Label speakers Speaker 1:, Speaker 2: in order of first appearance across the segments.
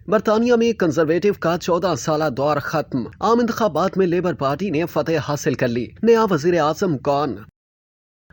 Speaker 1: برطانیہ میں کنزرویٹو کا 14 سالہ دور ختم، عام انتخابات میں لیبر پارٹی نے فتح حاصل کر لی، نیا وزیر اعظم کون؟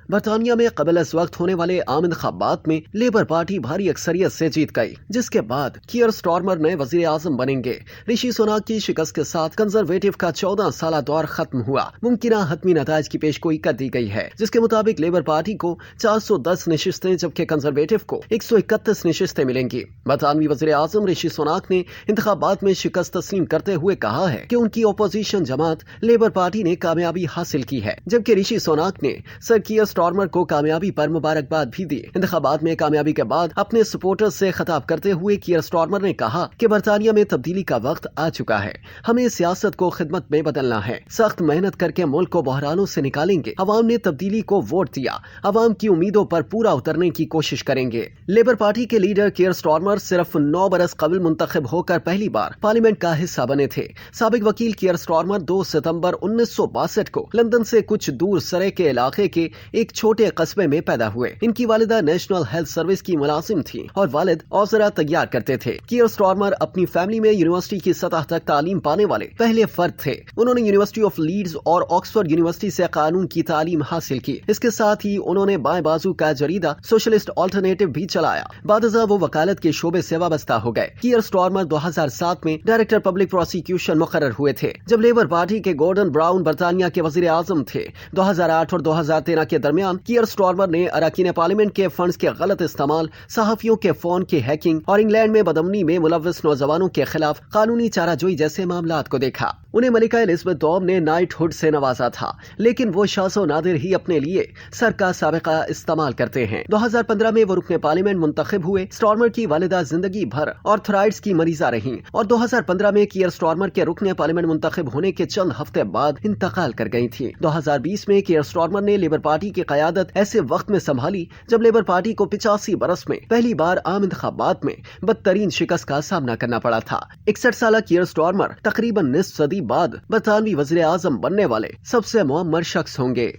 Speaker 1: برطانیہ میں قبل از وقت ہونے والے عام انتخابات میں لیبر پارٹی بھاری اکثریت سے جیت گئی، جس کے بعد کیئر سٹارمر نئے وزیر اعظم بنیں گے۔ رشی سوناک کی شکست کے ساتھ کنزرویٹو کا 14 سالہ دور ختم ہوا۔ ممکنہ حتمی نتائج کی پیشگوئی کر دی گئی ہے، جس کے مطابق لیبر پارٹی کو 410 نشستیں جبکہ کنزرویٹو کو 131 نشستیں ملیں گی۔ برطانوی وزیر اعظم رشی سوناک نے انتخابات میں شکست تسلیم کرتے ہوئے کہا ہے کہ ان کی اپوزیشن جماعت لیبر پارٹی نے کامیابی حاصل کی ہے، جبکہ رشی سوناک نے سر کیئر سٹارمر کو کامیابی پر مبارکباد بھی دی۔ انتخابات میں کامیابی کے بعد اپنے سپورٹرز سے خطاب کرتے ہوئے کیئر سٹارمر نے کہا کہ برطانیہ میں تبدیلی کا وقت آ چکا ہے، ہمیں سیاست کو خدمت میں بدلنا ہے، سخت محنت کر کے ملک کو بحرانوں سے نکالیں گے، عوام نے تبدیلی کو ووٹ دیا، عوام کی امیدوں پر پورا اترنے کی کوشش کریں گے۔ لیبر پارٹی کے لیڈر کیئر سٹارمر صرف 9 برس قبل منتخب ہو کر پہلی بار پارلیمنٹ کا حصہ بنے تھے۔ سابق وکیل کیئر سٹارمر 2 ستمبر 1962 کو لندن سے کچھ دور سرے کے علاقے کے ایک چھوٹے قصبے میں پیدا ہوئے۔ ان کی والدہ نیشنل ہیلتھ سروس کی ملازم تھی اور والد اوزرا تیار کرتے تھے۔ کیئر سٹارمر اپنی فیملی میں یونیورسٹی کی سطح تک تعلیم پانے والے پہلے فرد تھے۔ انہوں نے یونیورسٹی آف لیڈز اور آکسفورڈ یونیورسٹی سے قانون کی تعلیم حاصل کی۔ اس کے ساتھ ہی انہوں نے بائیں بازو کا جریدہ سوشلسٹ آلٹرنیٹو بھی چلایا۔ بعد ازاں وہ وکالت کے شعبے سے وابستہ ہو گئے۔ کیئر سٹارمر 2007 میں ڈائریکٹر پبلک پروسیکیوشن مقرر ہوئے تھے، جب لیبر پارٹی کے گورڈن براؤن برطانیہ کے وزیر اعظم تھے۔ 2008 اور 2013 کے درمیان کیئر سٹارمر نے اراکین پارلیمنٹ کے فنڈز کے غلط استعمال، صحافیوں کے فون کی ہیکنگ اور انگلینڈ میں بدامنی میں ملوث نوجوانوں کے خلاف قانونی چارہ جوئی جیسے معاملات کو دیکھا۔ انہیں ملکہ الزبتھ دوم نے نائٹ ہوڈ سے نوازا تھا، لیکن وہ شاذ و نادر ہی اپنے لیے سر کا سابقہ استعمال کرتے ہیں۔ 2015 میں وہ رکن پارلیمنٹ منتخب ہوئے۔ سٹارمر کی والدہ زندگی بھر آرتھرائٹس کی مریضہ رہیں اور 2015 میں کیئر سٹارمر کے رکن پارلیمنٹ منتخب ہونے کے چند ہفتے بعد انتقال کر گئی تھی۔ 2020 میں کیئر سٹارمر نے لیبر پارٹی کی قیادت ایسے وقت میں سنبھالی جب لیبر پارٹی کو 85 برس میں پہلی بار عام انتخابات میں بدترین شکست کا سامنا کرنا پڑا تھا۔ 61 سالہ کیئر سٹارمر تقریباً نصف صدی بعد برطانوی وزیر اعظم بننے والے سب سے معمر شخص ہوں گے۔